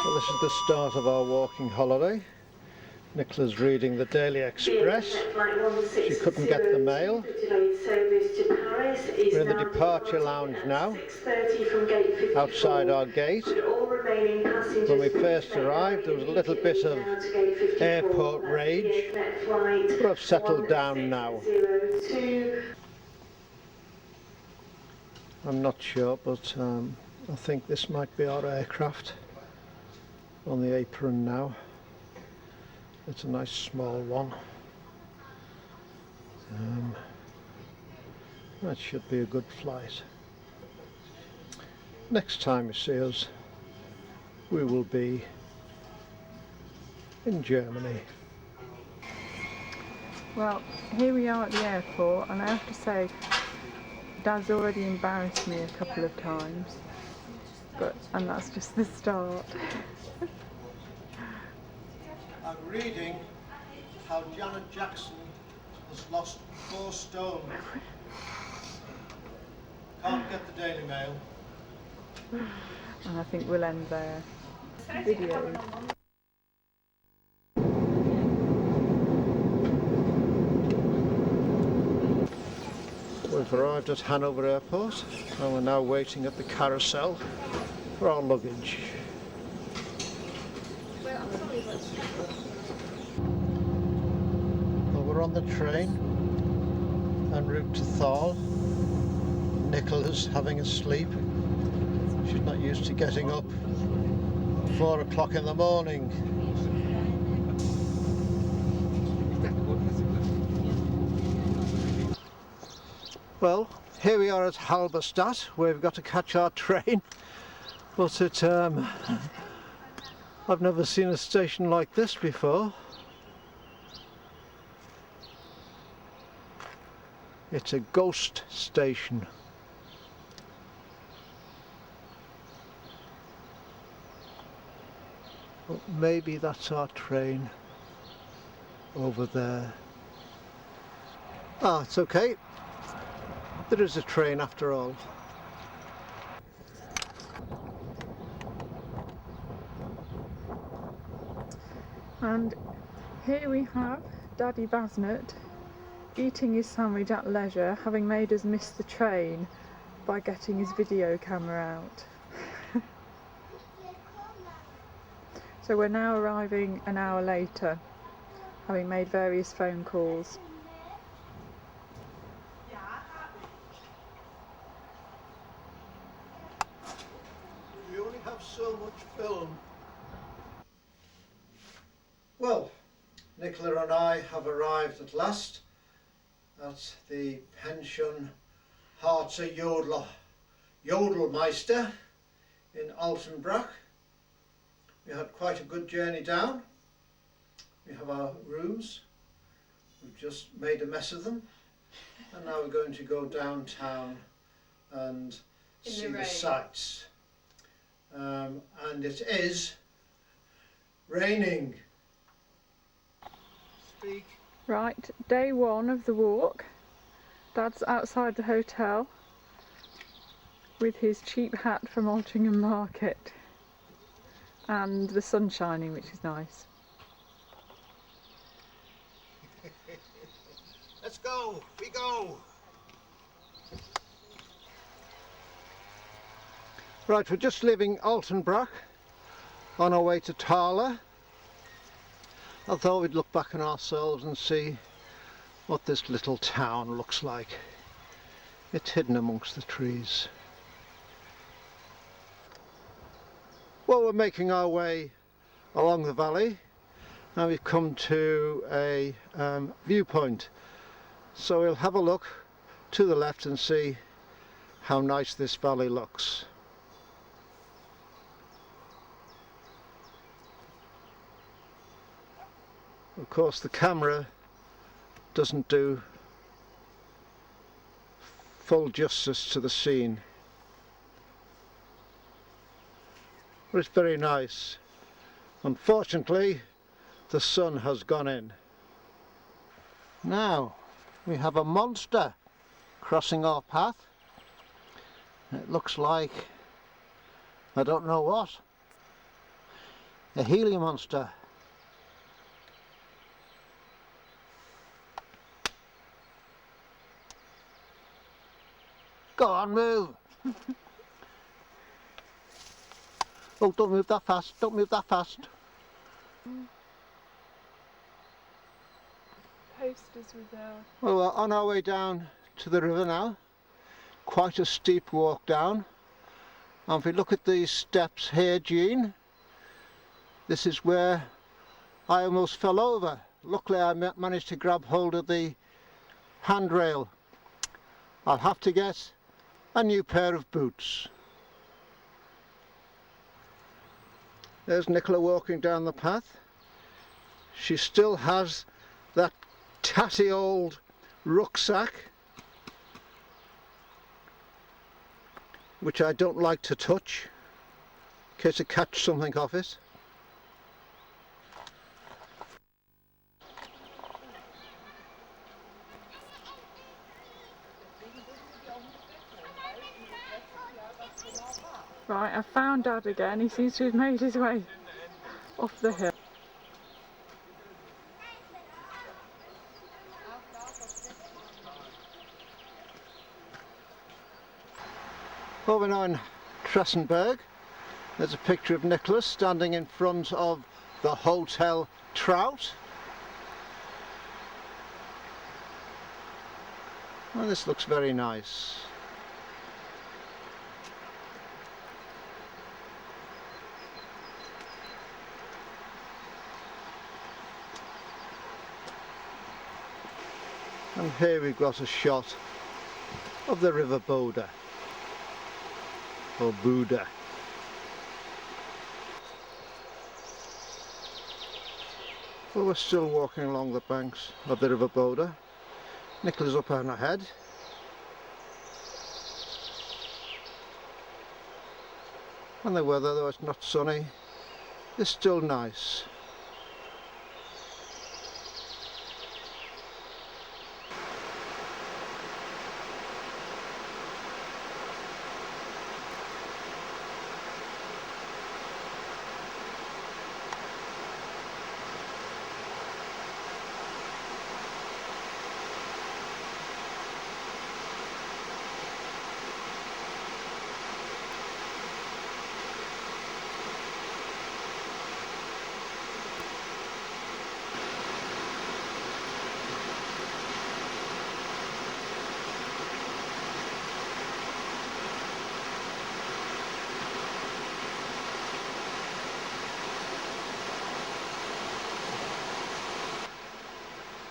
Well, this is the start of our walking holiday. Nicola's reading the Daily Express. She couldn't get the mail. We're in the departure lounge now, outside our gate. When we first arrived there was a little bit of airport rage, but I've settled down now. I'm not sure, but I think this might be our aircraft on the apron now. It's a nice small one. That should be a good flight. Next time you see us, we will be in Germany. Well, here we are at the airport, and I have to say, Dad's already embarrassed me a couple of times, and that's just the start. I'm reading how Janet Jackson has lost 4 stone. Can't get the Daily Mail. And I think we'll end there. Video. We've arrived at Hanover Airport and we're now waiting at the carousel for our luggage. Well, we're on the train en route to Thal. Nicola's having a sleep. She's not used to getting up 4 o'clock in the morning. Well, here we are at Halberstadt, where we've got to catch our train, but I've never seen a station like this before. It's a ghost station. Well, maybe that's our train over there. Ah, it's okay. There is a train after all. And here we have Daddy Bassnett eating his sandwich at leisure, having made us miss the train by getting his video camera out. So we're now arriving an hour later, having made various phone calls. We only have so much film. Well, Nicola and I have arrived at last at the pension Harzer Jodelmeister in Altenbruck. We had quite a good journey down. We have our rooms. We've just made a mess of them, and now we're going to go downtown and see the sights. And it is raining. Speak. Right, day 1 of the walk. Dad's outside the hotel with his cheap hat from Altrincham Market, and the sun shining, which is nice. Let's go, we go! Right, we're just leaving Altenbruck on our way to Thaler. I thought we'd look back on ourselves and see what this little town looks like. It's hidden amongst the trees. Well, we're making our way along the valley. Now we've come to a viewpoint. So we'll have a look to the left and see how nice this valley looks. Of course, the camera doesn't do full justice to the scene, but it's very nice. Unfortunately, the sun has gone in. Now we have a monster crossing our path. It looks like, I don't know what. A helium monster. Go on, move! Oh, don't move that fast, don't move that fast. Posters with our... Well, we're on our way down to the river now. Quite a steep walk down. And if we look at these steps here, Jean, this is where I almost fell over. Luckily I managed to grab hold of the handrail. I'll have to get a new pair of boots. There's Nicola walking down the path. She still has that tatty old rucksack, which I don't like to touch in case I catch something off it. Right, I found Dad again. He seems to have made his way off the hill. Over now in Hexenweg, there's a picture of Nicholas standing in front of the Hotel Trout. Well, this looks very nice. And here we've got a shot of the River Boda, or Buda. Well, we're still walking along the banks of the River Boda. Nicola's up on ahead. And the weather, though it's not sunny, is still nice.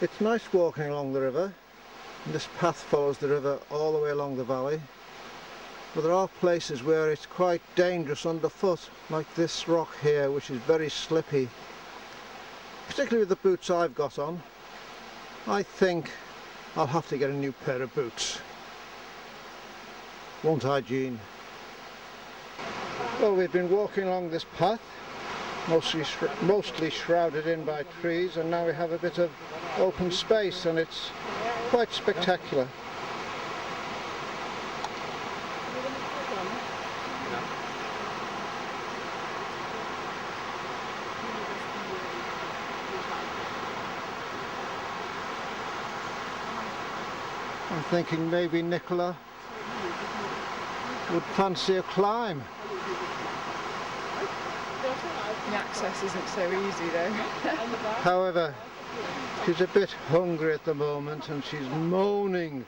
It's nice walking along the river, and this path follows the river all the way along the valley, but there are places where it's quite dangerous underfoot, like this rock here, which is very slippy, particularly with the boots I've got on. I think I'll have to get a new pair of boots, won't I, Jean? Well, we've been walking along this path, mostly shrouded in by trees, and now we have a bit of open space, and it's quite spectacular. I'm thinking maybe Nicola would fancy a climb. The access isn't so easy though. However, she's a bit hungry at the moment and she's moaning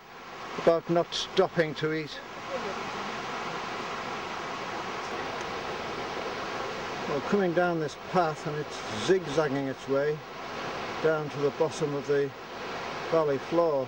about not stopping to eat. Well, coming down this path, and it's zigzagging its way down to the bottom of the valley floor.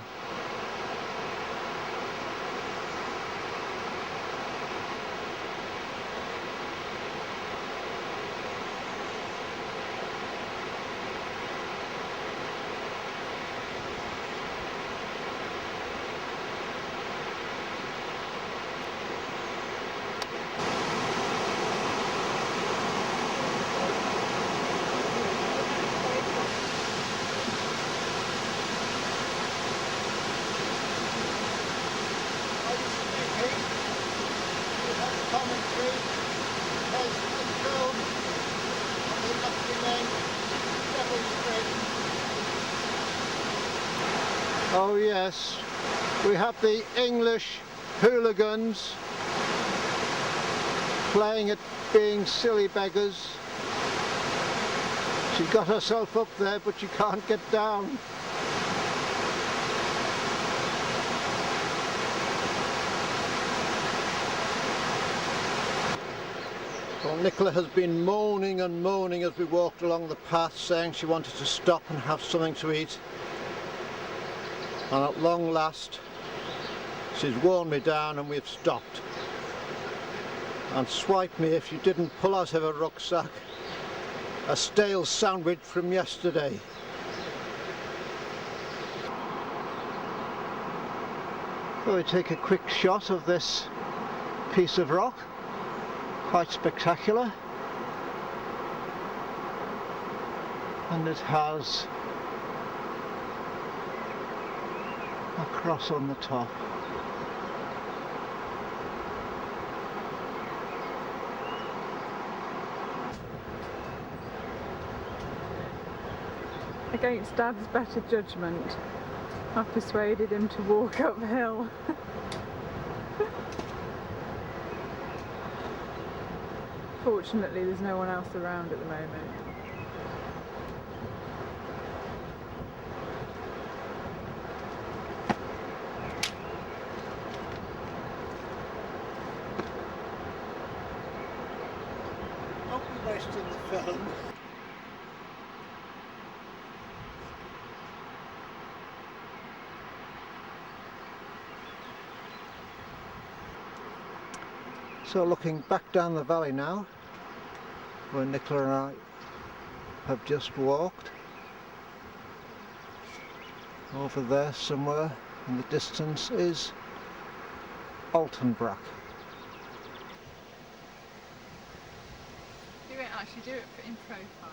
Oh yes, we have the English hooligans playing at being silly beggars. She got herself up there, but she can't get down. Well, Nicola has been moaning and moaning as we walked along the path, saying she wanted to stop and have something to eat. And at long last, she's worn me down and we've stopped. And swipe me if you didn't pull out of her rucksack a stale sandwich from yesterday. So we take a quick shot of this piece of rock. Quite spectacular, and it has a cross on the top. Against Dad's better judgment, I persuaded him to walk uphill. Fortunately, there's no one else around at the moment. Don't be wasting the film. So looking back down the valley now, where Nicola and I have just walked, over there somewhere in the distance is Altenbrock. You won't actually do it in profile.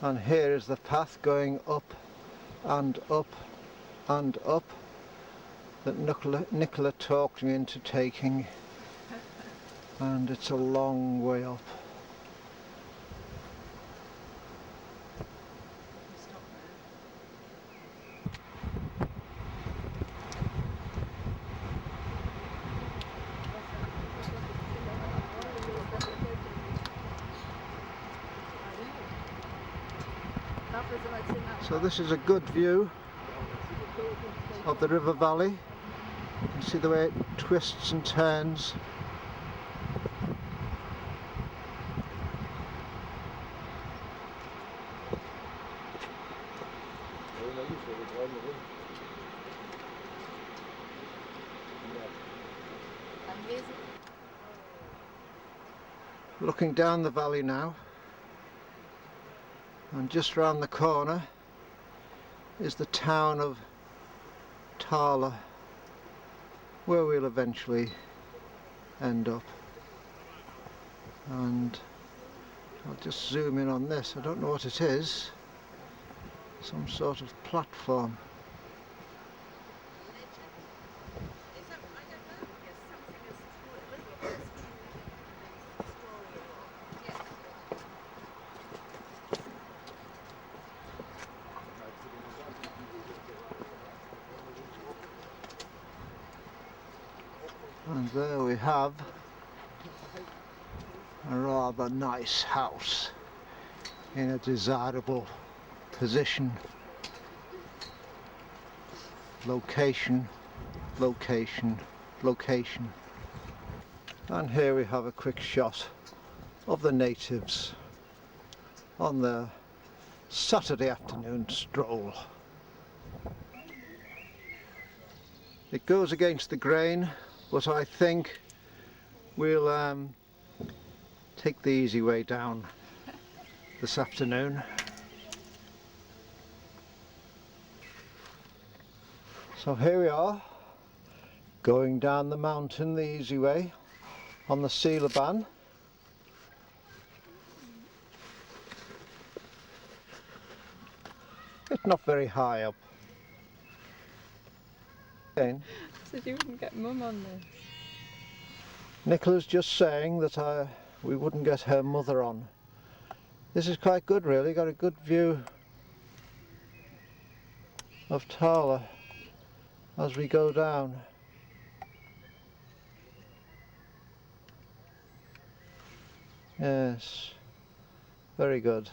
And here is the path going up and up and up that Nicola talked me into taking, and it's a long way up. So this is a good view of the river valley. You can see the way it twists and turns. Looking down the valley now, and just round the corner is the town of Thala, where we'll eventually end up. And I'll just zoom in on this. I don't know what it is. Some sort of platform. And there we have a rather nice house in a desirable position. Location, location, location. And here we have a quick shot of the natives on their Saturday afternoon stroll. It goes against the grain, but I think we'll take the easy way down this afternoon. So here we are, going down the mountain the easy way on the Seelaban. It's not very high up. Said you wouldn't get Mum on this. Nicola's just saying that we wouldn't get her mother on. This is quite good really, got a good view of Tala as we go down. Yes, very good.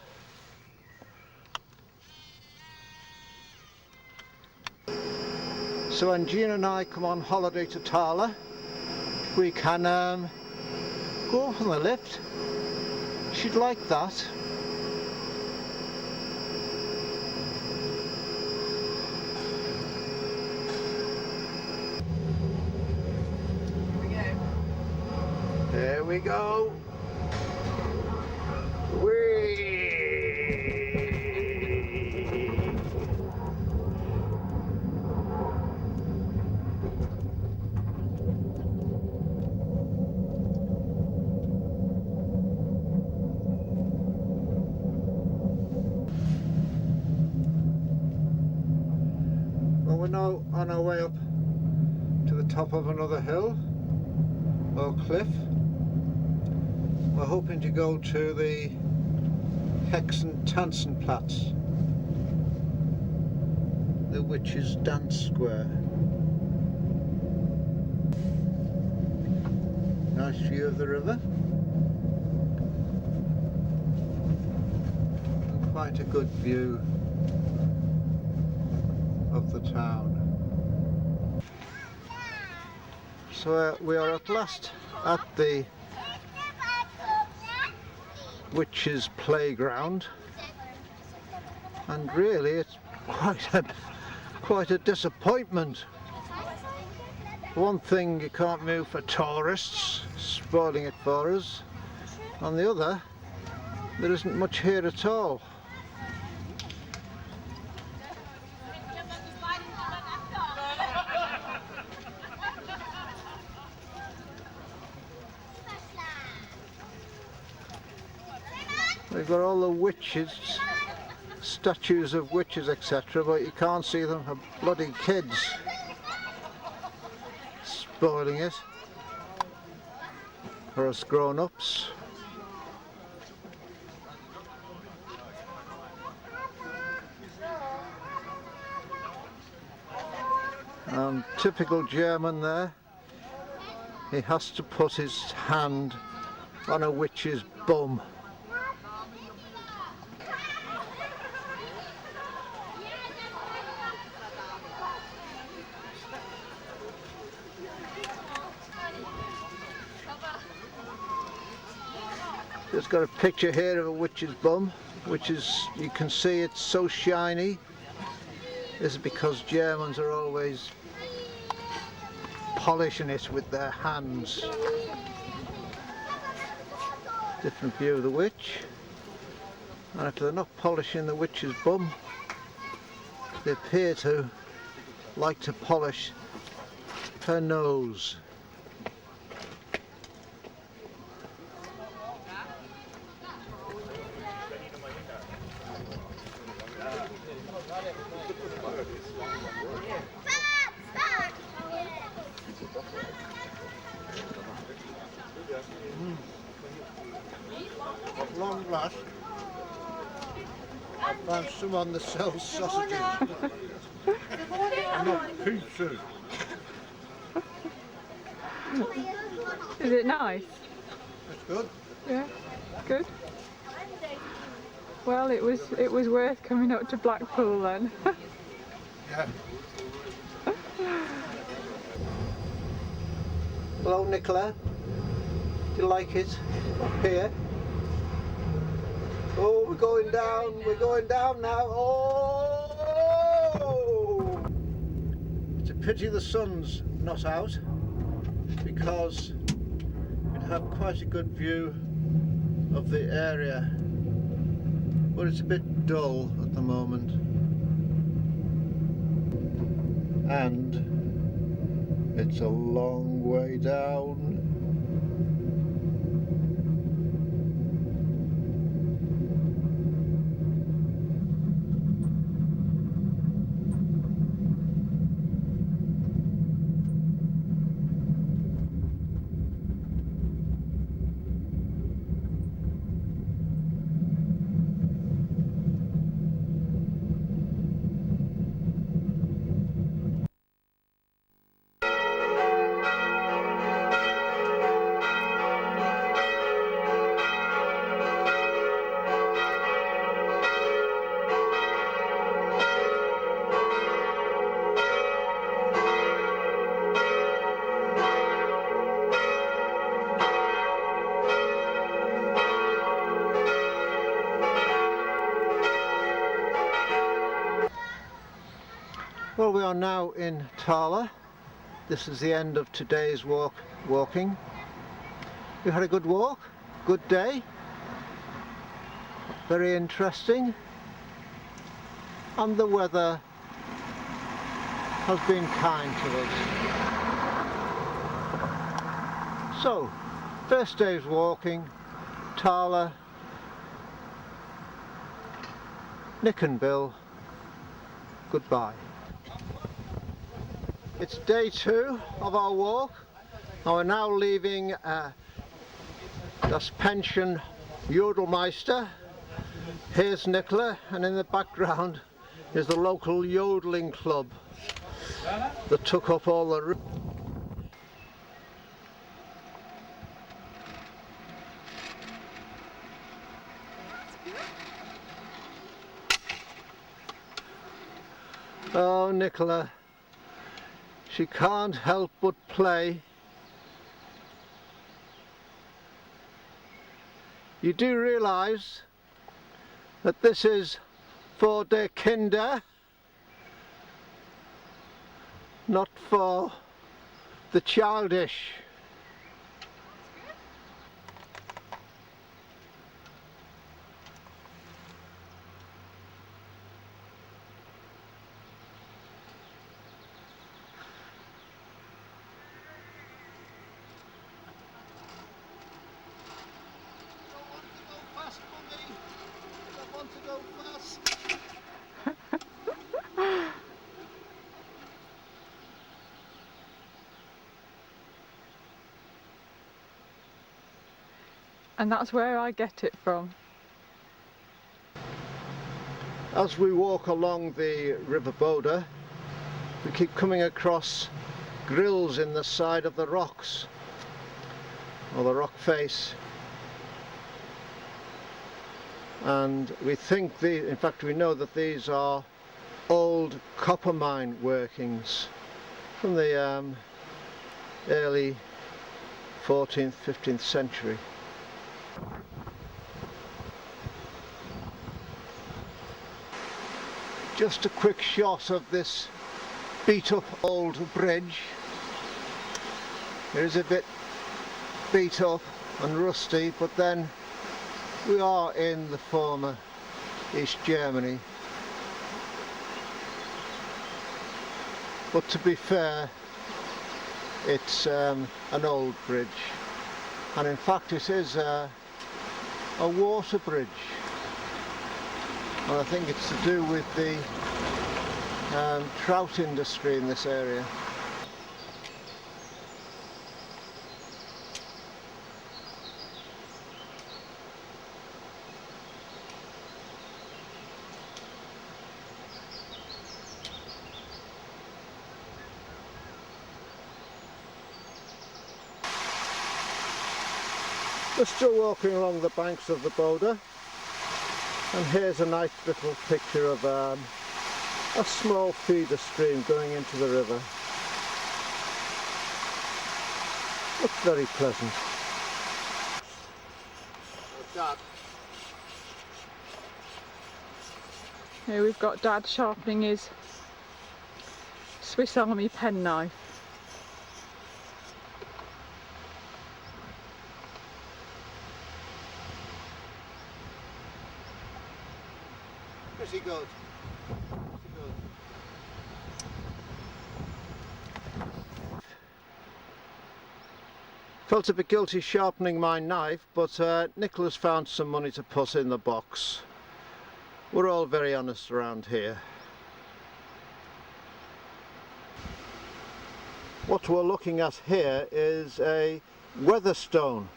So when Jean and I come on holiday to Tala, we can go up on the lift. She'd like that. There we go. Whee! Well, we're now on our way up to the top of another hill or cliff. We're hoping to go to the Hexenweg, the Witches' Dance Square. Nice view of the river. And quite a good view of the town. So we are at last at the Witches' Playground, and really it's quite a disappointment. One thing, you can't move for tourists, spoiling it for us. On the other, there isn't much here at all. We've got all the witches, statues of witches, etc., but you can't see them for bloody kids. Spoiling it for us grown-ups. Typical German there, he has to put his hand on a witch's bum. Just got a picture here of a witch's bum, which is, you can see it's so shiny. This is because Germans are always polishing it with their hands. Different view of the witch. And if they're not polishing the witch's bum, they appear to like to polish her nose. At long last, I found someone that sells sausages. Not pizza. Is it nice? It's good. Yeah, good. Well, it was worth coming up to Blackpool then. Yeah. Hello, Nicola. Do you like it up here? Oh, we're going down now. Oh! It's a pity the sun's not out, because we'd have quite a good view of the area, but it's a bit dull at the moment, and it's a long way down. are now in Tala. This is the end of today's walking. We had a good walk, good day, very interesting, and the weather has been kind to us. So, first day's walking, Tala, Nick and Bill, goodbye. It's day 2 of our walk, and we're now leaving das Pension Jodelmeister. Here's Nicola, and in the background is the local yodeling club that took up all the Oh, Nicola, she can't help but play. You do realise that this is for the Kinder, not for the childish. And that's where I get it from. As we walk along the River Boda, we keep coming across grills in the side of the rocks, or the rock face. And we think, in fact we know that these are old copper mine workings from the early 14th, 15th century. Just a quick shot of this beat up old bridge. It is a bit beat up and rusty, but then we are in the former East Germany. But to be fair, it's an old bridge, and in fact it is a water bridge, and I think it's to do with the trout industry in this area. We're still walking along the banks of the Boda, and here's a nice little picture of a small feeder stream going into the river. Looks very pleasant. Dad. Here we've got Dad sharpening his Swiss Army penknife. Pretty good. Felt a bit guilty sharpening my knife, but Nicola's found some money to put in the box. We're all very honest around here. What we're looking at here is a weather stone,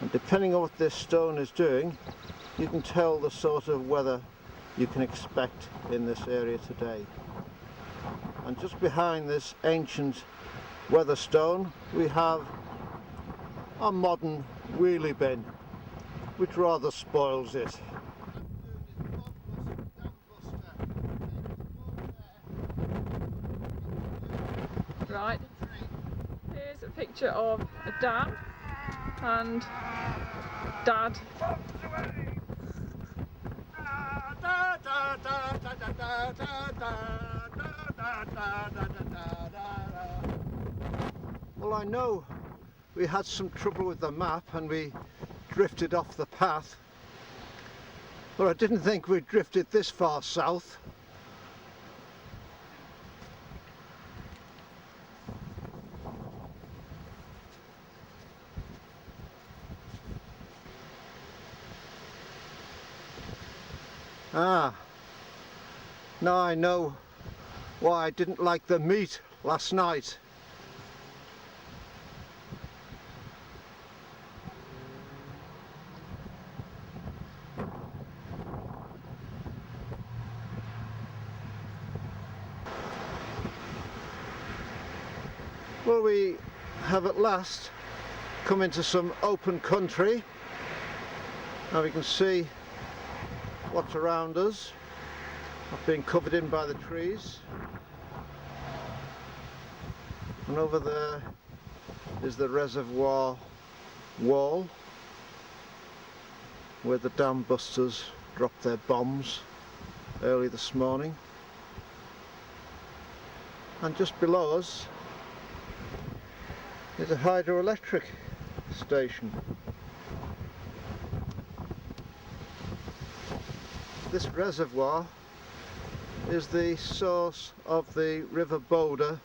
and depending on what this stone is doing, you can tell the sort of weather you can expect in this area today. And just behind this ancient weather stone we have a modern wheelie bin, which rather spoils it. Right, here's a picture of a dam and Dad Well, I know we had some trouble with the map and we drifted off the path, but I didn't think we'd drifted this far south. Ah, now I know why I didn't like the meat last night. Well, we have at last come into some open country. Now we can see what's around us, not being covered in by the trees. And over there is the reservoir wall where the dam busters dropped their bombs early this morning. And just below us is a hydroelectric station. This reservoir is the source of the River Boulder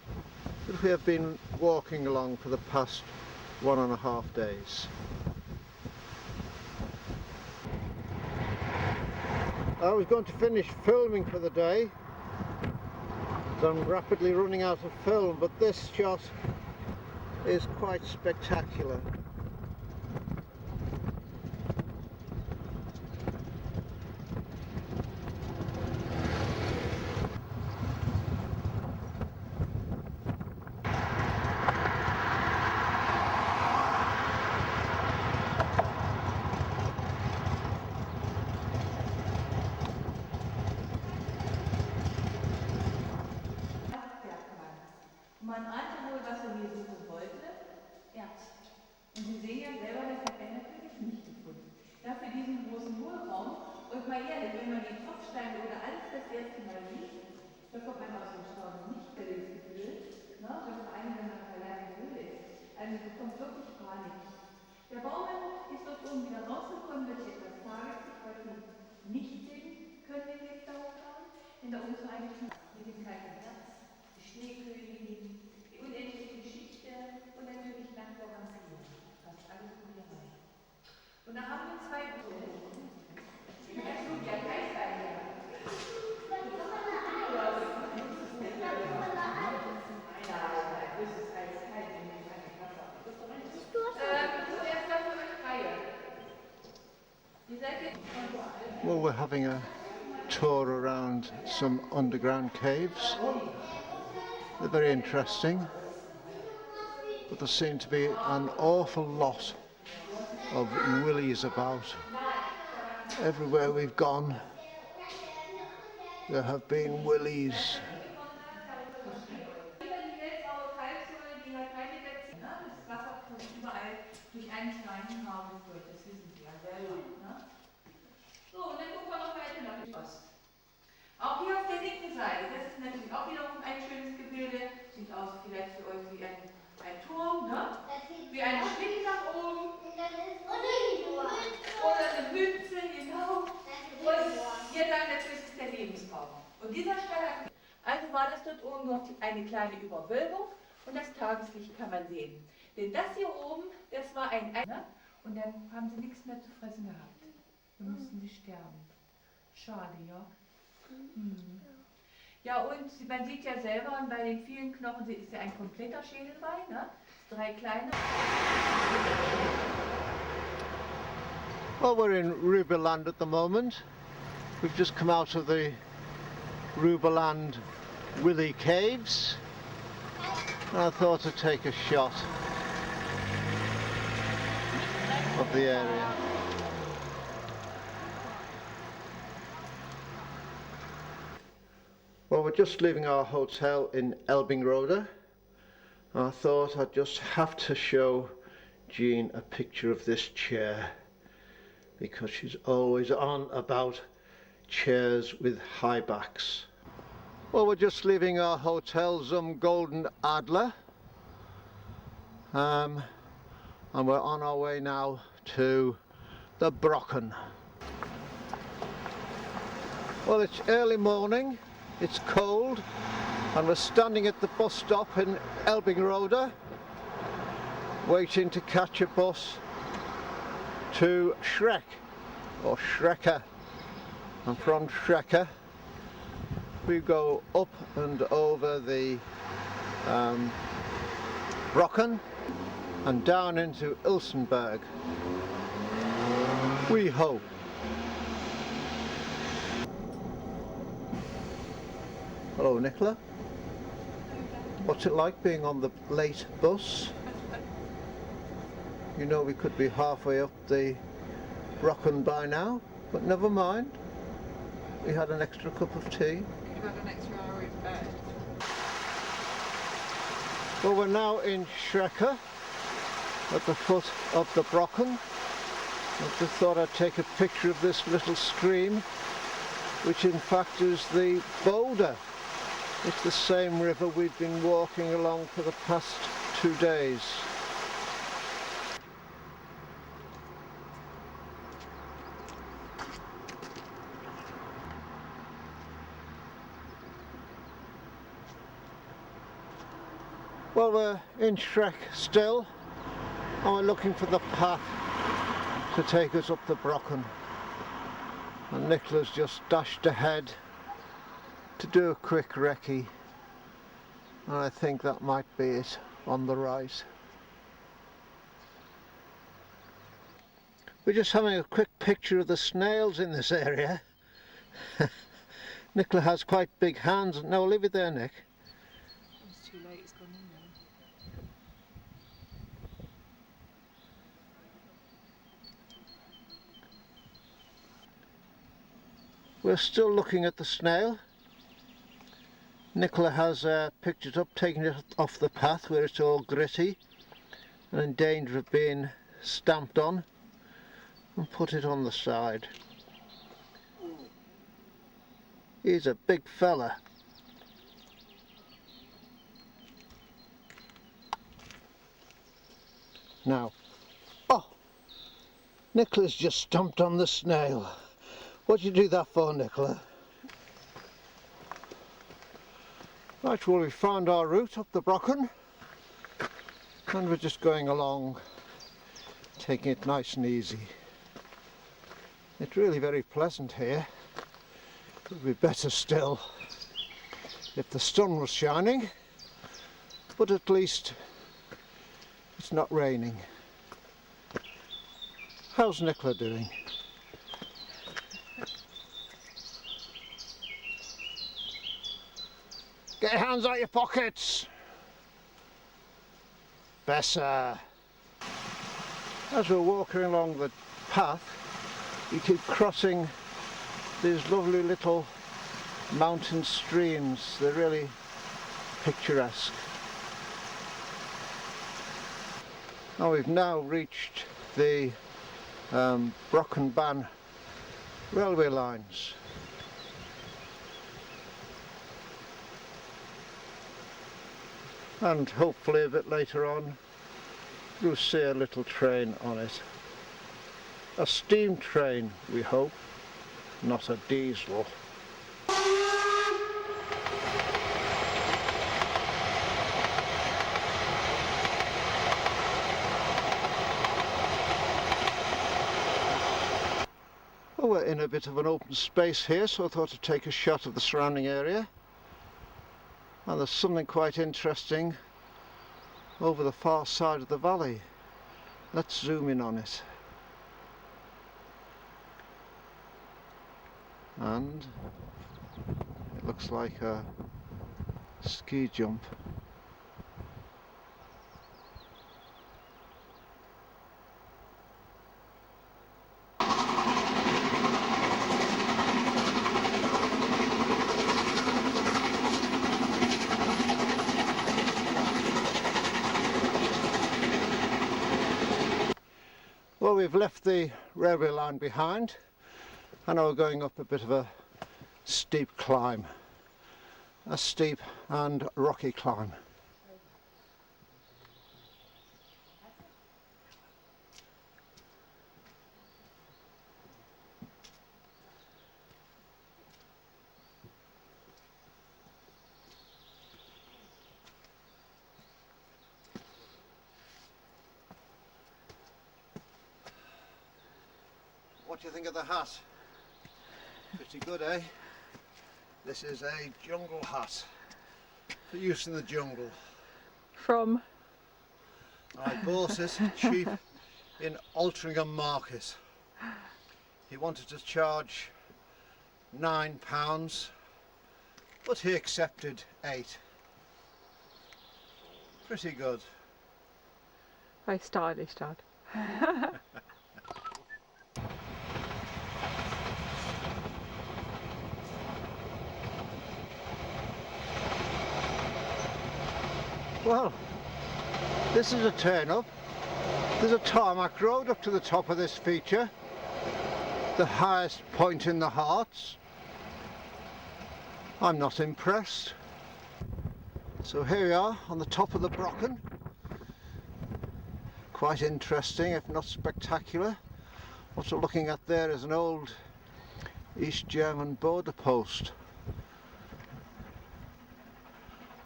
that we have been walking along for the past 1.5 days. I was going to finish filming for the day, so I'm rapidly running out of film, but this shot is quite spectacular. Man ahnte wohl, was er hier suchen wollte. Ärzte. Und Sie sehen ja selber, das hat er natürlich nicht gefunden. Dafür diesen großen Hohlraum. Und mal ehrlich, wenn man die Tropfsteine oder alles das erste Mal sieht, da kommt man aus dem Staunen nicht für das Gefühl, ne? Was vor allem, wenn man allein in Höhle ist. Also man bekommt wirklich Panik. Der Baumann ist dort oben wieder rausgekommen, wird etwas tageslicht, weil Sie nicht sehen können, wenn wir jetzt da hochfahren. Denn da oben ist eine Tür mit dem kalten Herz. Schneekönigin, die unendliche Geschichte und natürlich nach der Vampir. Fast alles gut dabei. Und da haben wir 2 Brüder. Das tut ja gleich sein. Well, we're having a tour around some underground caves. They're very interesting, but there seem to be an awful lot of willies about. Everywhere we've gone, there have been willies. Auch hier auf der linken Seite, das ist natürlich auch wiederum ein schönes Gebilde. Sieht aus vielleicht für euch wie ein Turm, ne? Wie ein Schnitt nach oben. Oder eine Mütze, genau. Und hier dann natürlich ist der Lebensraum. Und dieser Stelle, also war das dort oben noch eine kleine Überwölbung und das Tageslicht kann man sehen. Denn das hier oben, das war ein ne? Und dann haben sie nichts mehr zu fressen gehabt. Dann mussten sie sterben. Schade, ja. Ja, und man sieht ja selber, bei den vielen Knochen ist ja ein kompletter Schädel bei, ne? 3 kleine. Well, we're in Ruberland at the moment. We've just come out of the Ruberland Willy Caves. And I thought I'd take a shot of the area. Well, we're just leaving our hotel in Elbingrode. I thought I'd just have to show Jean a picture of this chair because she's always on about chairs with high backs. Well, we're just leaving our hotel Zum Golden Adler, and we're on our way now to the Brocken. Well, it's early morning, it's cold, and we're standing at the bus stop in Elbingrode waiting to catch a bus to Shrek, or Shrekker, and from Shrekker we go up and over the Brocken and down into Ilsenberg, we hope. Hello Nicola, what's it like being on the late bus? You know we could be halfway up the Brocken by now, but never mind. We had an extra cup of tea. You've had an extra hour in bed. Well, we're now in Shrekker, at the foot of the Brocken. I just thought I'd take a picture of this little stream, which in fact is the Boulder. It's the same river we've been walking along for the past 2 days. Well, we're in Shrek still, and we're looking for the path to take us up the Brocken. And Nicola's just dashed ahead to do a quick recce, and I think that might be it on the right. We're just having a quick picture of the snails in this area. Nicola has quite big hands. No, leave it there, Nick. It's too late, it's gone in now. We're still looking at the snail. Nicola has picked it up, taken it off the path where it's all gritty and in danger of being stamped on, and put it on the side. He's a big fella. Now, oh, Nicola's just stomped on the snail. What'd you do that for, Nicola? Right, well, we found our route up the Brocken, and we're just going along, taking it nice and easy. It's really very pleasant here. It would be better still if the sun was shining, but at least it's not raining. How's Nicola doing? Get your hands out your pockets! Besser! As we're walking along the path, you keep crossing these lovely little mountain streams. They're really picturesque. Now we've now reached the Brocken railway lines. And hopefully a bit later on you'll see a little train on it. A steam train, we hope, not a diesel. Well, we're in a bit of an open space here, so I thought I'd take a shot of the surrounding area. And there's something quite interesting over the far side of the valley. Let's zoom in on it. And it looks like a ski jump. Well, we've left the railway line behind and now we're going up a bit of a steep climb. a steep and rocky climb. What do you think of the hat? Pretty good, eh? This is a jungle hat for use in the jungle. From? I bought it cheap in Altrincham Market. He wanted to charge £9, but he accepted £8. Pretty good. Very stylish, Dad. Well, this is a turn up. There's a tarmac road up to the top of this feature, the highest point in the Hearts. I'm not impressed. So here we are on the top of the Brocken. Quite interesting, if not spectacular. What we're looking at there is an old East German border post.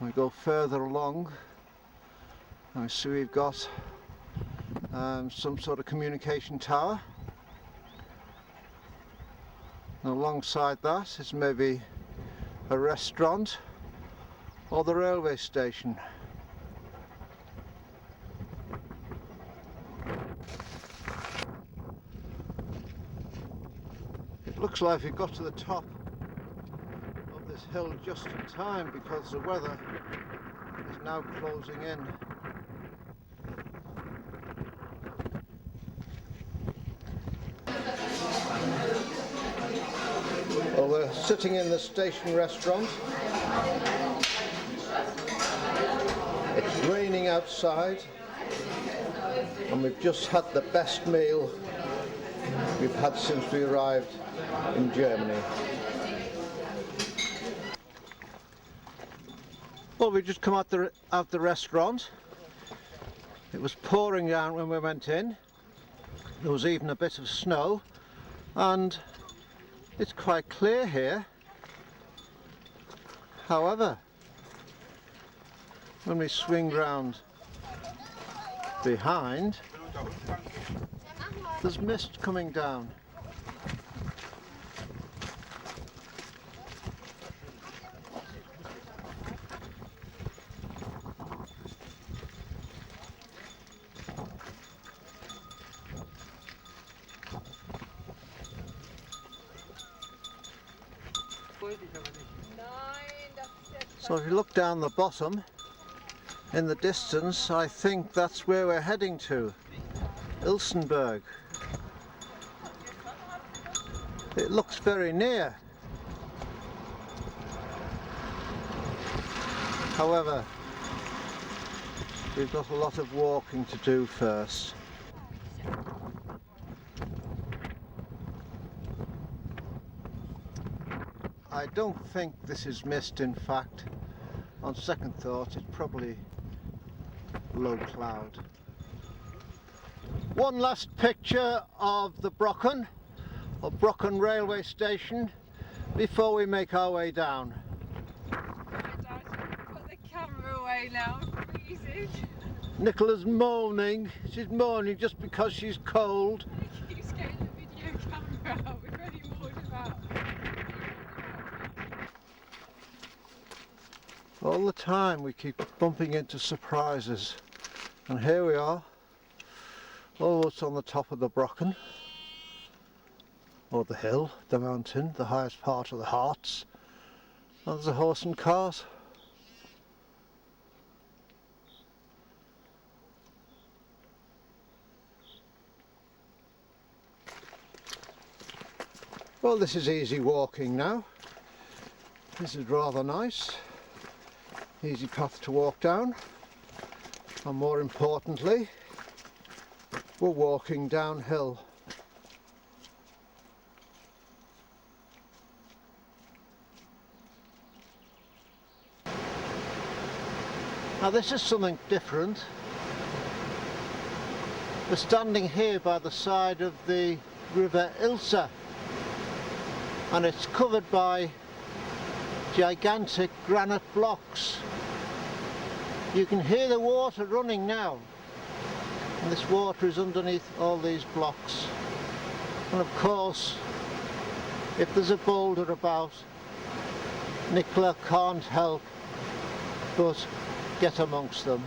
We go further along and we see we've got some sort of communication tower, and alongside that is maybe a restaurant or the railway station. It looks like we got to the top of this hill just in time because the weather is now closing in. Well, we're sitting in the station restaurant. It's raining outside and we've just had the best meal we've had since we arrived in Germany. Well, we just come out the restaurant. It was pouring down when we went in. There was even a bit of snow, and it's quite clear here. However, when we swing round behind, there's mist coming down. So if you look down the bottom, in the distance, I think that's where we're heading to, Ilsenberg. It looks very near. However, we've got a lot of walking to do first. I don't think this is mist, in fact. On second thought, it's probably low cloud. One last picture of the Brocken, or Brocken railway station, before we make our way down. Put the camera away now, I'm freezing. Nicola's moaning. She's moaning just because she's cold. He keeps getting the video camera out. We've already warned him out. All the time we keep bumping into surprises, and here we are, almost on the top of the Brocken, or the hill, the mountain, the highest part of the Hearts, and there's a horse and cart. Well, this is easy walking now. This is rather nice. Easy path to walk down, and more importantly, we're walking downhill. Now this is something different. We're standing here by the side of the River Ilse, and it's covered by gigantic granite blocks. You can hear the water running now, and this water is underneath all these blocks. And of course, if there's a boulder about, Nicola can't help but get amongst them.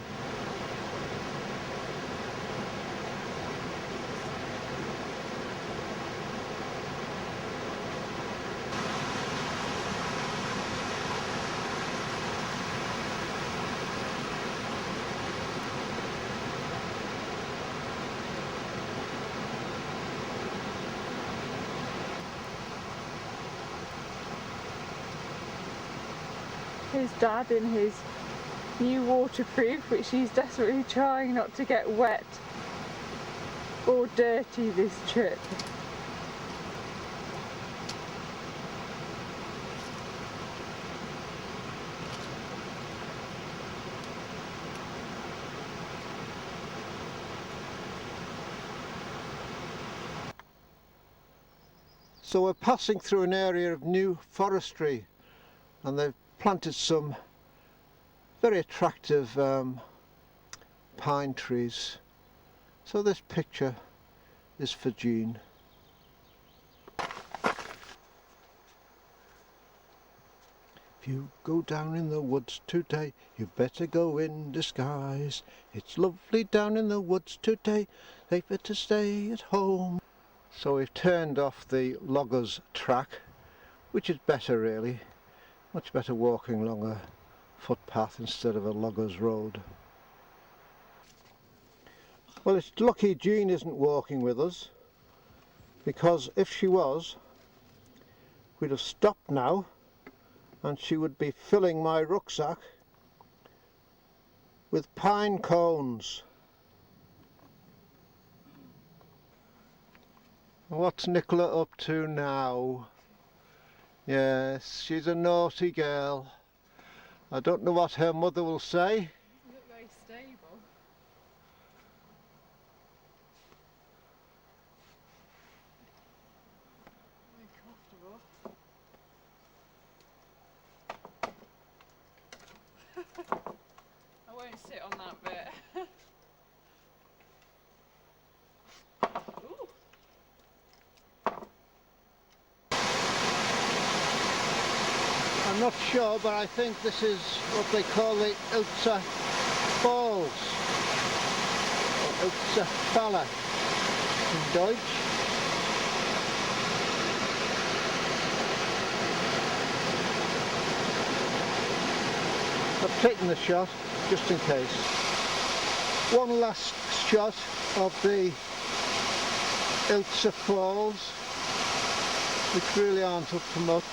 His dad in his new waterproof, which he's desperately trying not to get wet or dirty this trip. So we're passing through an area of new forestry, and they've planted some very attractive pine trees. So this picture is for Jean. If you go down in the woods today, you better go in disguise. It's lovely down in the woods today, safer to stay at home. So we've turned off the loggers track, which is better really. Much better walking along a footpath instead of a logger's road. Well, it's lucky Jean isn't walking with us, because if she was, we'd have stopped now and she would be filling my rucksack with pine cones. What's Nicola up to now? Yes, she's a naughty girl. I don't know what her mother will say. Doesn't look very stable. Very comfortable. I won't sit on that bit. Ooh. I'm not sure, but I think this is what they call the Ilse Falls, or Ilse Falle in Deutsch. I've taken the shot just in case. One last shot of the Ilse Falls, which really aren't up to much.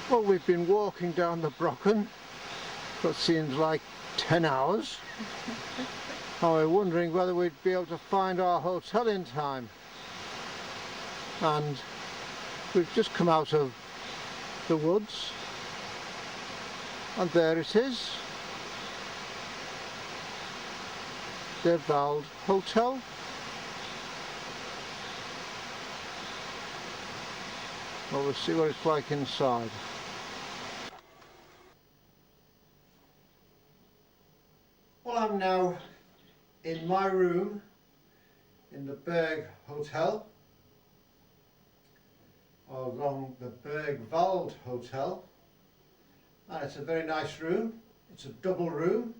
Well, we've been walking down the Brocken for what seems like 10 hours. And we're wondering whether we'd be able to find our hotel in time. And we've just come out of the woods, and there it is. the Vald Hotel. Well, we'll see what it's like inside. Well, I'm now in my room in the Berg Hotel, or along the Berg Vald Hotel, and it's a very nice room. It's a double room,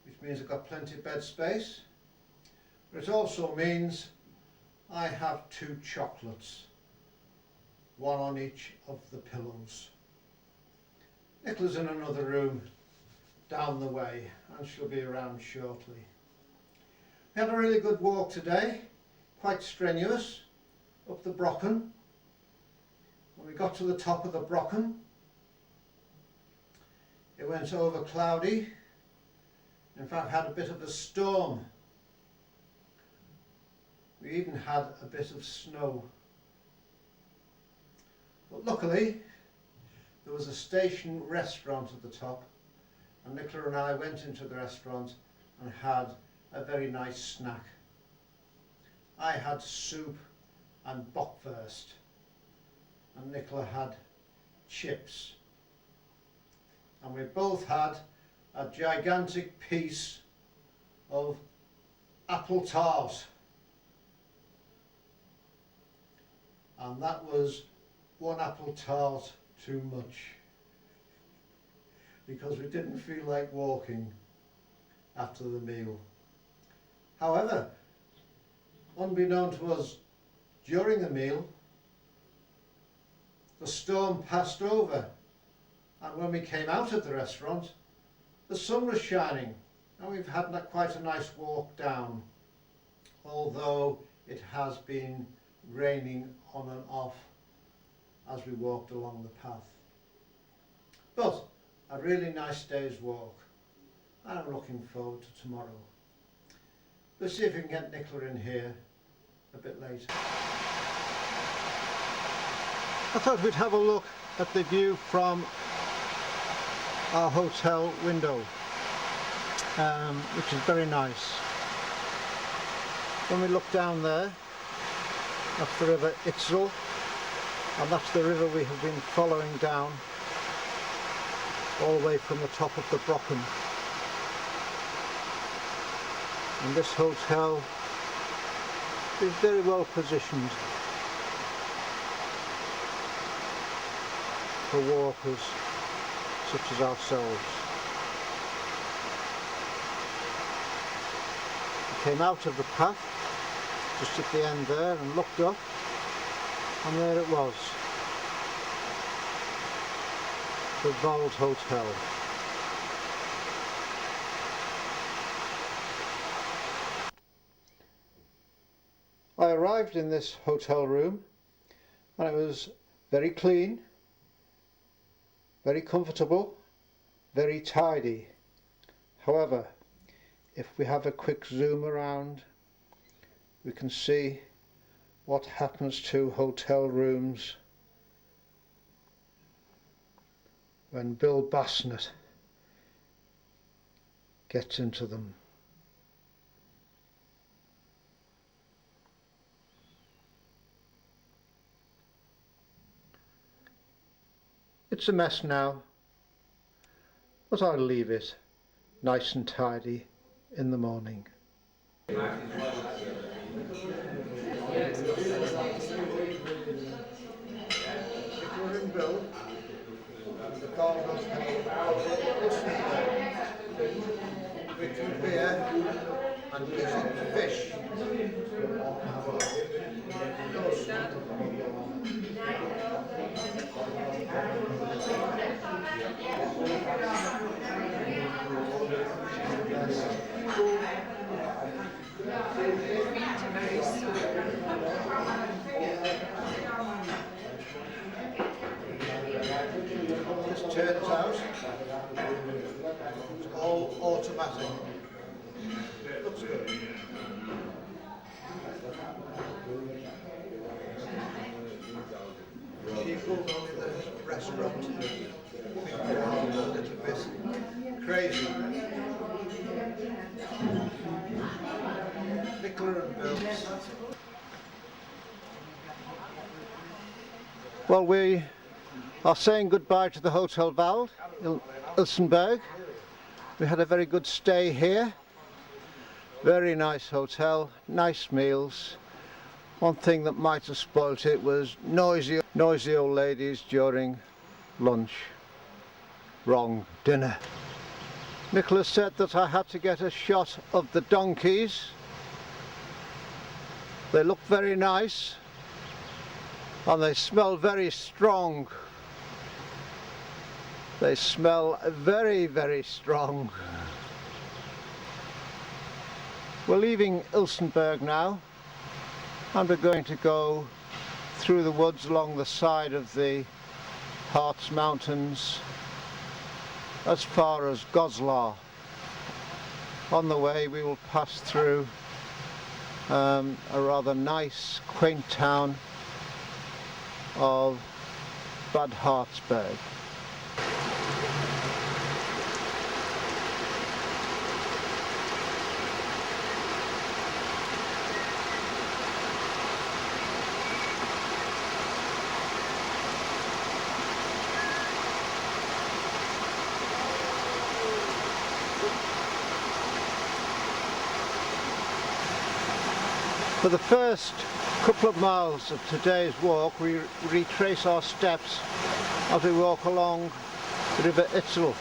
which means I've got plenty of bed space, but it also means I have 2 chocolates, one on each of the pillows. Nicola's in another room down the way, and she'll be around shortly. We had a really good walk today, quite strenuous, up the Brocken. When we got to the top of the Brocken, it went over cloudy. In fact, had a bit of a storm. We even had a bit of snow. But luckily, there was a station restaurant at the top, and Nicola and I went into the restaurant and had a very nice snack. I had soup and bockwurst, and Nicola had chips. And we both had a gigantic piece of apple tart. And that was 1 apple tart too much, because we didn't feel like walking after the meal. However, unbeknown to us during the meal, the storm passed over, and when we came out of the restaurant, the sun was shining, and we've had quite a nice walk down, although it has been raining on and off as we walked along the path. But a really nice day's walk, and I'm looking forward to tomorrow. We'll see if we can get Nicola in here a bit later. I thought we'd have a look at the view from our hotel window, which is very nice. When we look down there, that's the River Itzel, and that's the river we have been following down all the way from the top of the Brocken. And this hotel is very well positioned for walkers such as ourselves. We came out of the path just at the end there and looked up, and there it was, the Vald Hotel. I arrived in this hotel room and it was very clean, very comfortable, very tidy. However, if we have a quick zoom around, we can see what happens to hotel rooms when Bill Bassnett gets into them. It's a mess now, but I'll leave it nice and tidy in the morning. Nicola and Bill, the Vald Hotel, drinking beer and eating fish. This turns out it's all automatic. Looks good. People only the restaurant think we're all a little bit crazy. Nicola and Bill. Well, we are saying goodbye to the Hotel Val in Hexenweg. We had a very good stay here. Very nice hotel, nice meals. One thing that might have spoilt it was noisy old ladies during lunch. Wrong dinner. Nicola said that I had to get a shot of the donkeys. They look very nice and they smell very strong. They smell very, very strong. We're leaving Hexenweg now and we're going to go through the woods along the side of the Harz Mountains as far as Goslar. On the way we will pass through a rather nice, quaint town of Bad Harzberg. For the first couple of miles of today's walk, we retrace our steps as we walk along the River Itzel.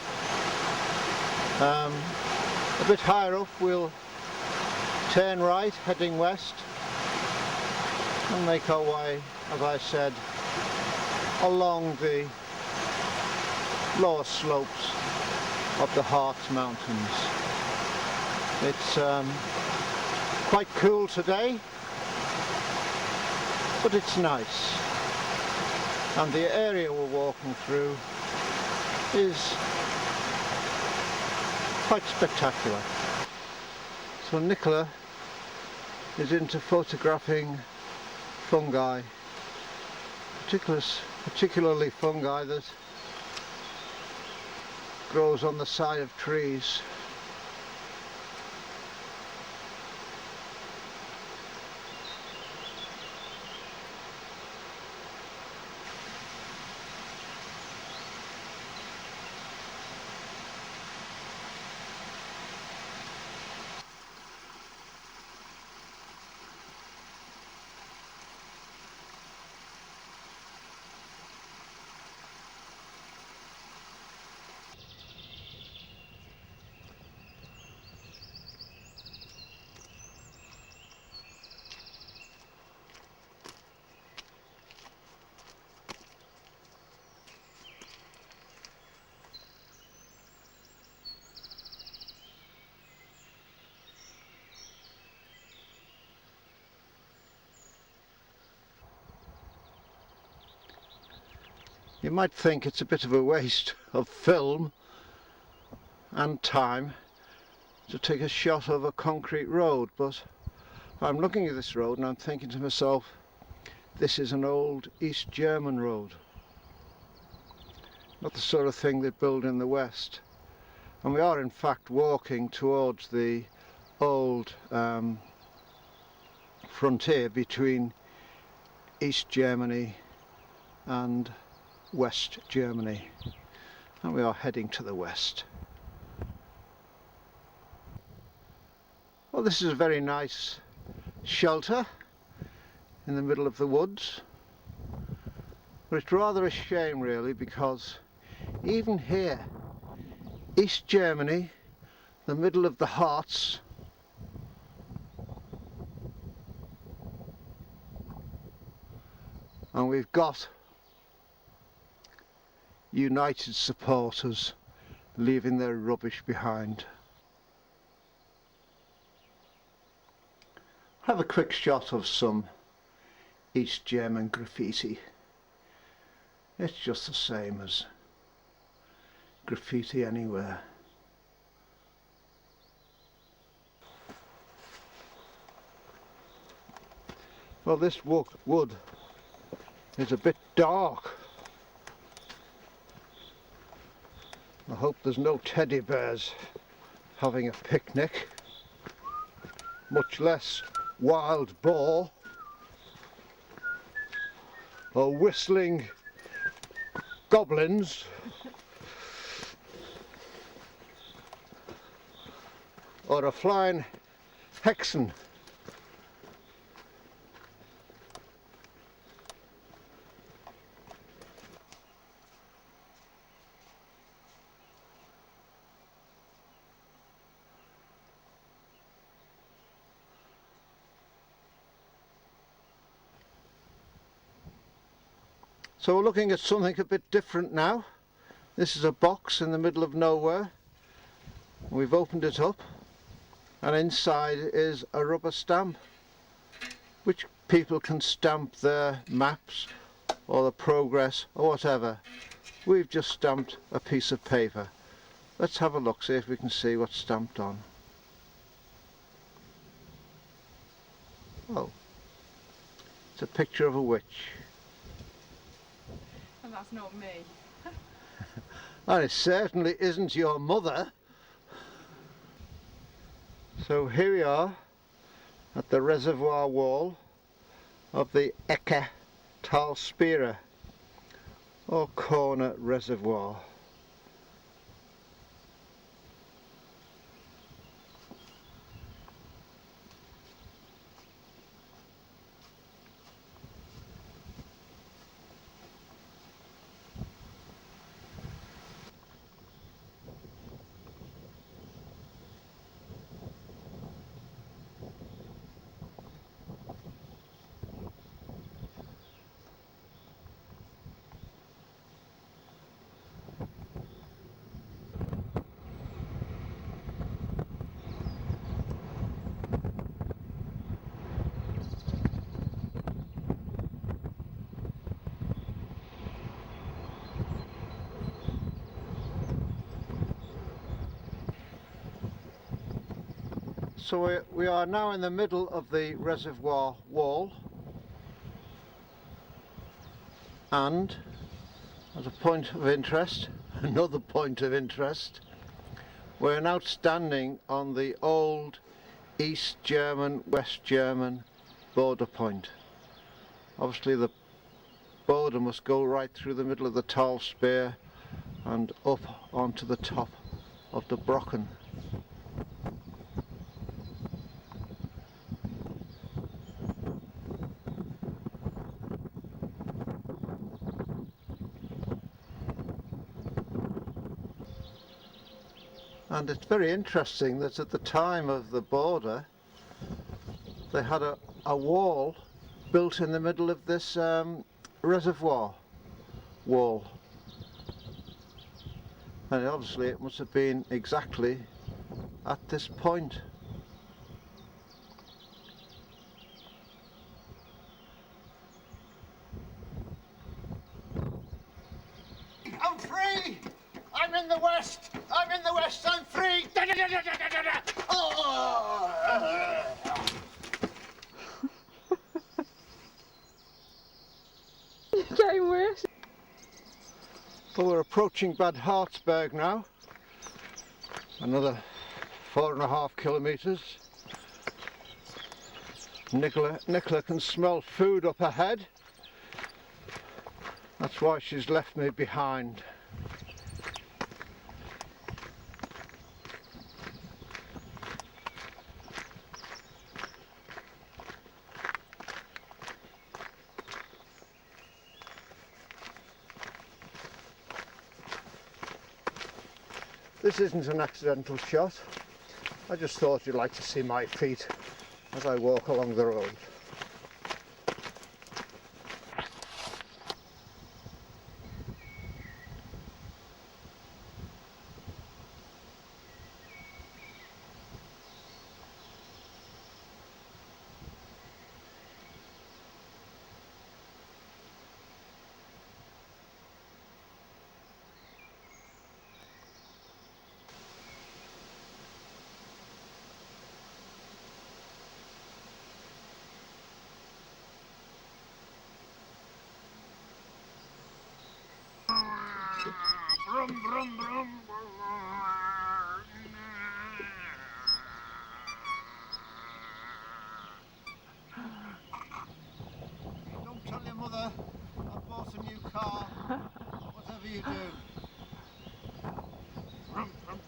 A bit higher up we'll turn right, heading west, and make our way, as I said, along the lower slopes of the Harz Mountains. It's quite cool today, but it's nice, and the area we're walking through is quite spectacular. So Nicola is into photographing fungi, particularly fungi that grows on the side of trees. You might think it's a bit of a waste of film and time to take a shot of a concrete road, but I'm looking at this road and I'm thinking to myself, this is an old East German road, not the sort of thing they build in the West. And we are in fact walking towards the old frontier between East Germany and West Germany, and we are heading to the west. Well, this is a very nice shelter in the middle of the woods, but it's rather a shame really, because even here, East Germany, the middle of the Harz, and we've got United supporters leaving their rubbish behind. Have a quick shot of some East German graffiti. It's just the same as graffiti anywhere. Well, this wood is a bit dark. I hope there's no teddy bears having a picnic, much less wild boar or whistling goblins or a flying hexen. So we're looking at something a bit different now. This is a box in the middle of nowhere. We've opened it up and inside is a rubber stamp which people can stamp their maps or the progress or whatever. We've just stamped a piece of paper. Let's have a look, see if we can see what's stamped on. Oh, it's a picture of a witch. And that's not me. And it certainly isn't your mother. So here we are at the reservoir wall of the Ecke Talspira or corner reservoir. So we are now in the middle of the reservoir wall, and as a point of interest, another point of interest, we're now standing on the old East German, West German border point. Obviously the border must go right through the middle of the Talsperre and up onto the top of the Brocken. And it's very interesting that at the time of the border they had a wall built in the middle of this reservoir wall, and obviously it must have been exactly at this point. I'm free! I'm in the West! I'm in the West! I'm free! Da, da, da, da, da, da, da. Oh! Getting worse. Well, we're approaching Bad Harzberg now. Another 4.5 kilometres. Nicola can smell food up ahead. That's why she's left me behind. This isn't an accidental shot. I just thought you'd like to see my feet as I walk along the road. Brum, brum, brum. Mother, I've bought a new car. Whatever you do. Brum, brum.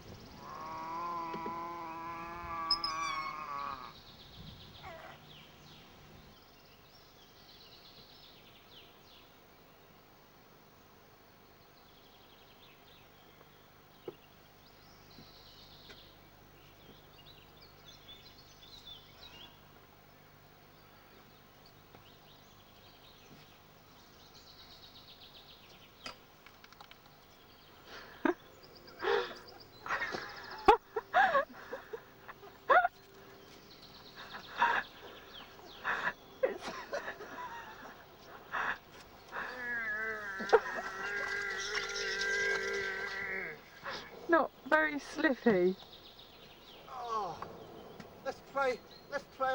Not very slippy. Oh, let's play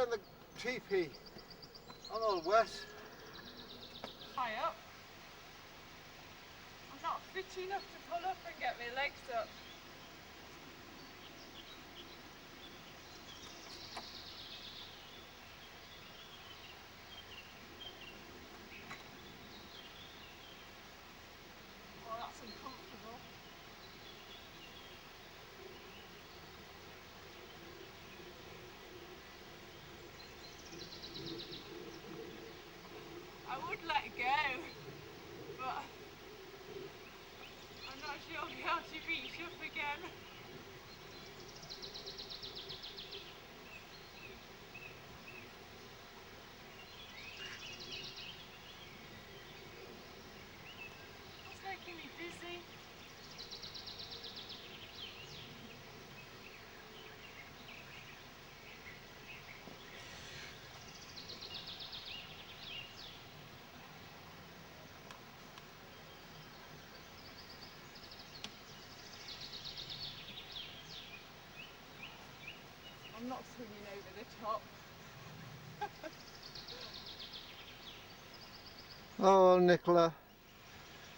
in the teepee. I'm all wet. High up. I'm not fit enough to pull up and get my legs up. Oh, that's uncomfortable. I would let go, but I'm not sure I'll be able to reach up again. It's making me dizzy. I'm not swinging over the top. Oh, Nicola.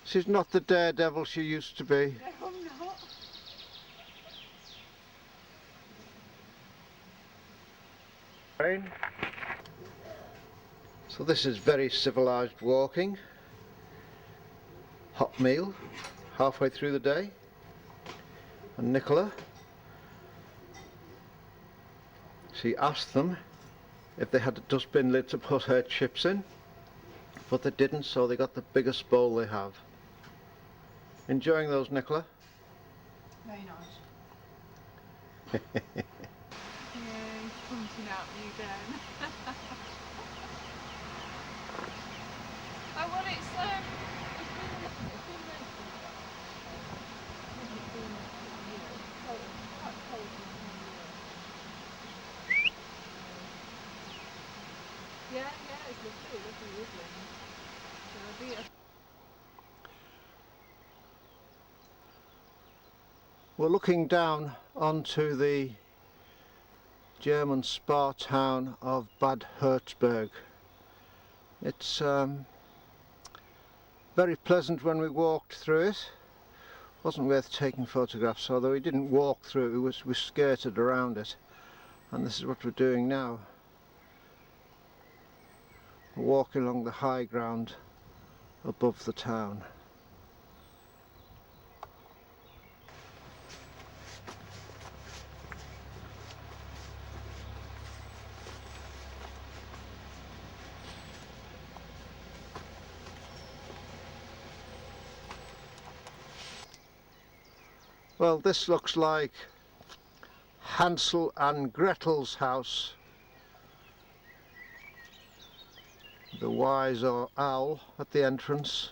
She's not the daredevil she used to be. No, I'm not. Rain. So this is very civilised walking. Hot meal, halfway through the day. And Nicola, she asked them if they had a dustbin lid to put her chips in, but they didn't, so they got the biggest bowl they have. Enjoying those, Nicola? Very nice. Yeah, he's pointing at me again. Oh, well, it's been quite cold in here. Yeah, it's lovely woodland. So I'll be a We're looking down onto the German spa town of Bad Herzberg. It's very pleasant when we walked through it. Wasn't worth taking photographs, although we didn't walk through it, we skirted around it. And this is what we're doing now. We're walking along the high ground above the town. Well, this looks like Hansel and Gretel's house. The wise owl at the entrance.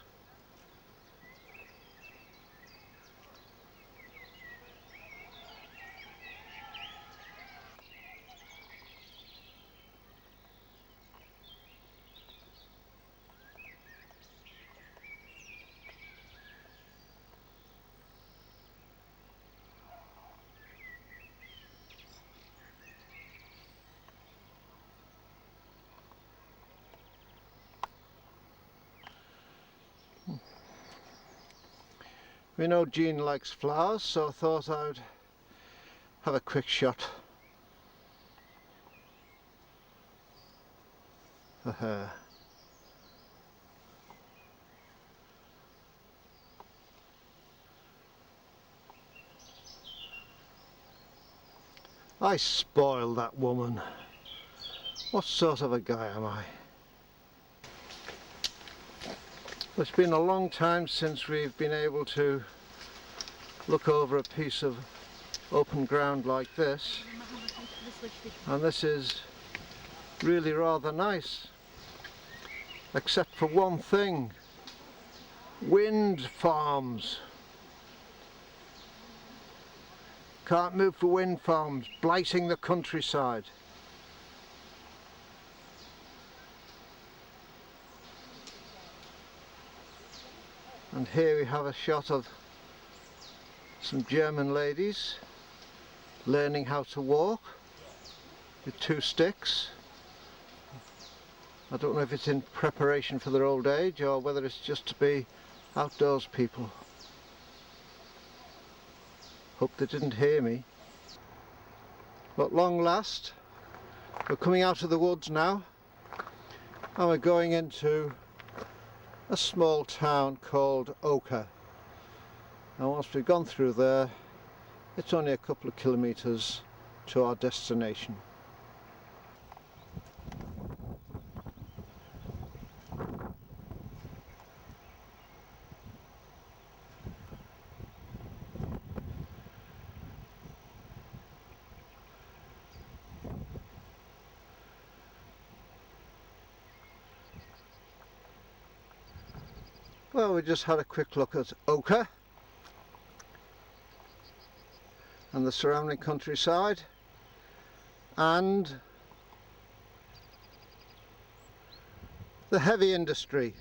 We know Jean likes flowers, so I thought I'd have a quick shot for her. I spoiled that woman. What sort of a guy am I? It's been a long time since we've been able to look over a piece of open ground like this, and this is really rather nice, except for one thing: wind farms. Can't move for wind farms, blighting the countryside. And here we have a shot of some German ladies learning how to walk with 2 sticks. I don't know if it's in preparation for their old age or whether it's just to be outdoors people. Hope they didn't hear me. But at long last, we're coming out of the woods now, and we're going into a small town called Oka. And once we've gone through there, it's only a couple of kilometres to our destination. Well, we just had a quick look at Oka and the surrounding countryside, and the heavy industry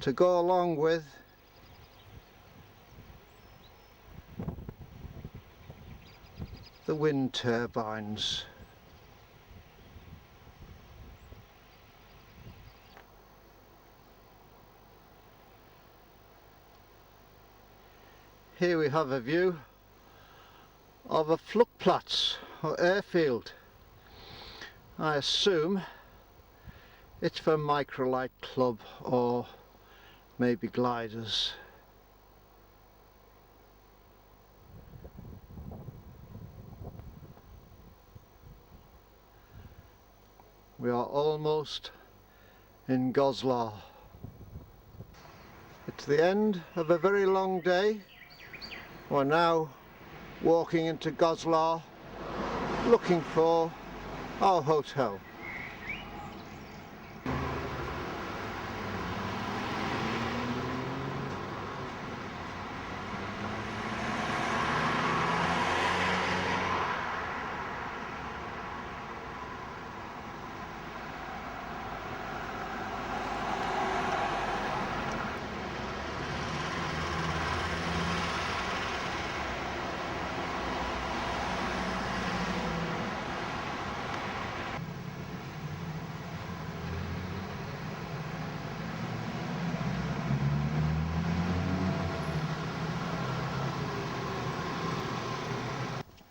to go along with the wind turbines. Here we have a view of a Flugplatz or airfield. I assume it's for microlight club or maybe gliders. We are almost in Goslar. It's the end of a very long day. We're now walking into Goslar looking for our hotel.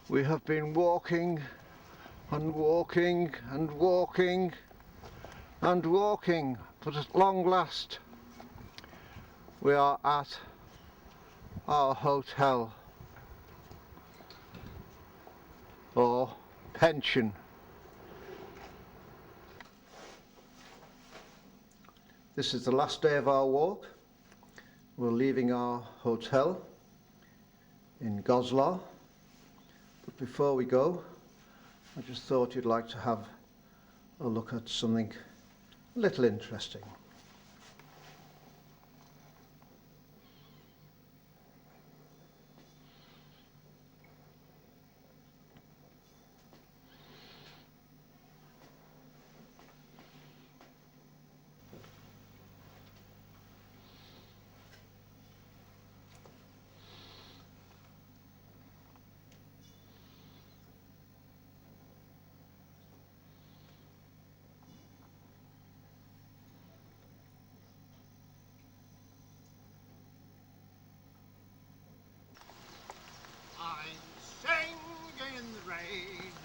We have been walking and walking and walking and walking, but at long last we are at our hotel or pension. This is the last day of our walk. We're leaving our hotel in Goslar. But before we go, I just thought you'd like to have a look at something a little interesting.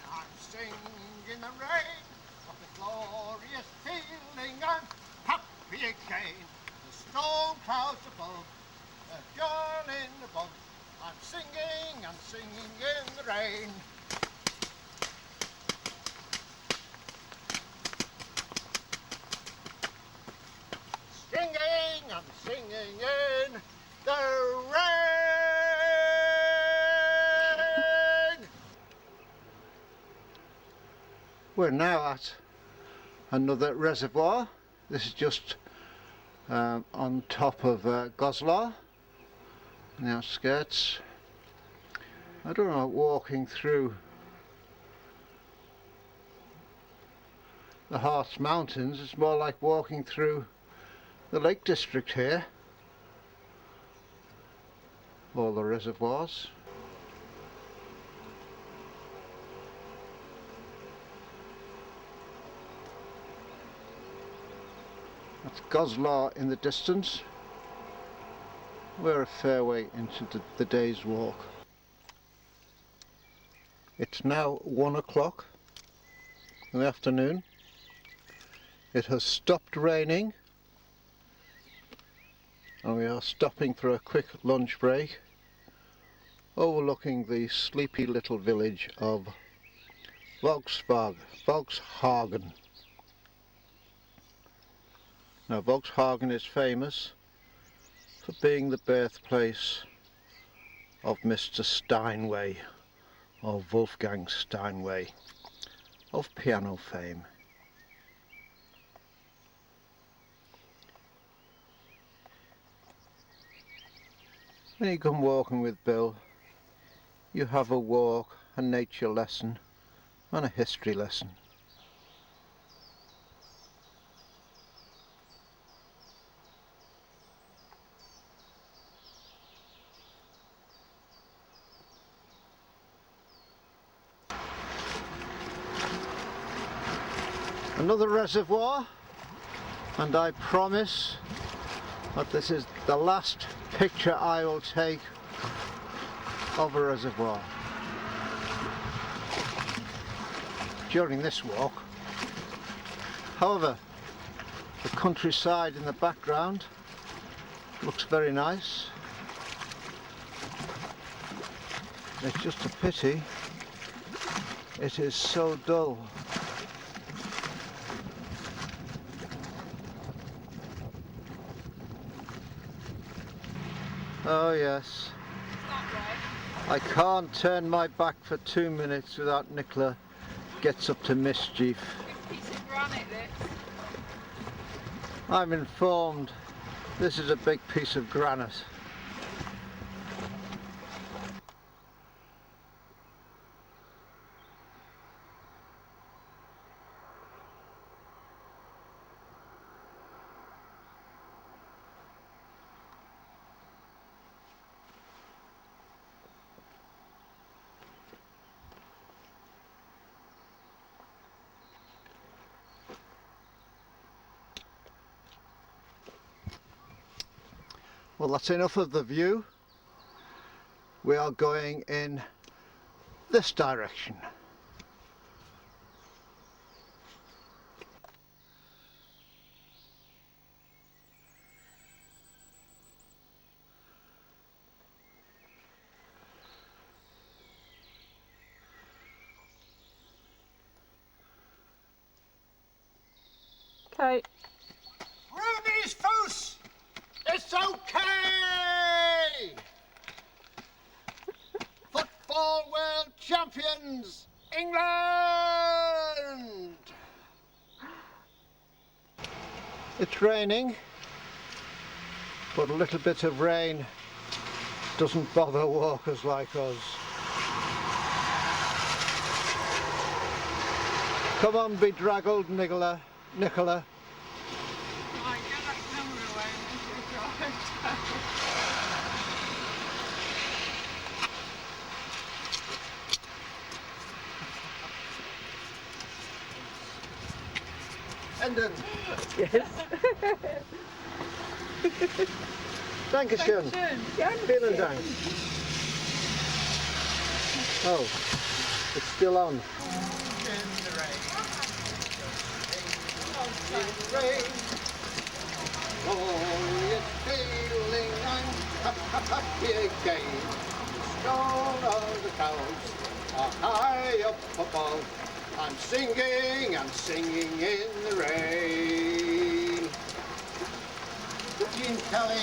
I'm singing in the rain, what a glorious feeling, I'm happy again. The storm clouds above, the girl in the boat, I'm singing in the rain. singing in the rain. We're now at another reservoir. This is just on top of Goslar, on the outskirts. I don't know, walking through the Harz Mountains, it's more like walking through the Lake District here. All the reservoirs. That's Goslar in the distance. We're a fair way into the day's walk. It's now 1 o'clock in the afternoon. It has stopped raining and we are stopping for a quick lunch break overlooking the sleepy little village of Volkshagen. Now Volkshagen is famous for being the birthplace of Mr. Steinway, or Wolfgang Steinway, of piano fame. When you come walking with Bill, you have a walk, a nature lesson and a history lesson. Another reservoir, and I promise that this is the last picture I will take of a reservoir during this walk. However, the countryside in the background looks very nice. It's just a pity it is so dull. Oh yes, I can't turn my back for 2 minutes without Nicola gets up to mischief. Big piece of granite, this. I'm informed this is a big piece of granite. Well, that's enough of the view. We are going in this direction. Okay. Rudy's Foos! It's okay! Football world champions, England! It's raining, but a little bit of rain doesn't bother walkers like us. Come on, bedraggled Nicola. Right, get that camera away and make it drive. Enden. Yes. Dankeschön. Vielen Dank. Oh, it's still on. Glorious feeling, I'm happy again. The stone of the clouds are high up above. I'm singing in the rain. Kelly,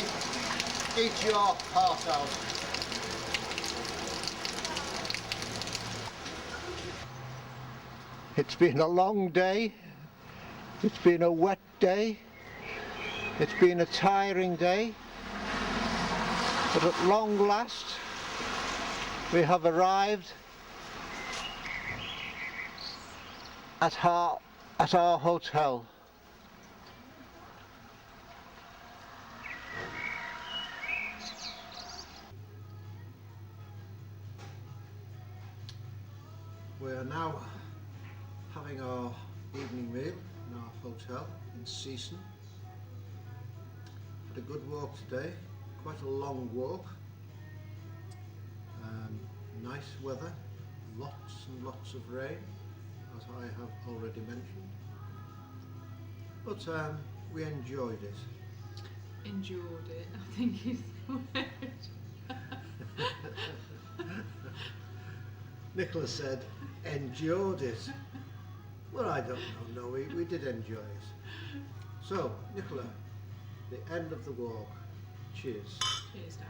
eat your heart out. It's been a long day. It's been a wet day. It's been a tiring day. But at long last, we have arrived at our hotel. We are now having our evening meal in our hotel in Season. Had a good walk today, quite a long walk. Nice weather, lots and lots of rain, as I have already mentioned. But we enjoyed it. Endured it, I think is the word. Nicola said, endured it. Well, I don't know, no, we did enjoy it. So, Nicola, the end of the walk. Cheers. Cheers, Dad.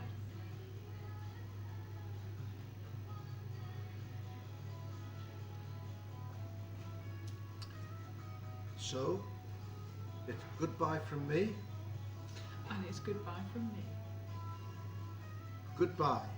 So, it's goodbye from me. And it's goodbye from me. Goodbye.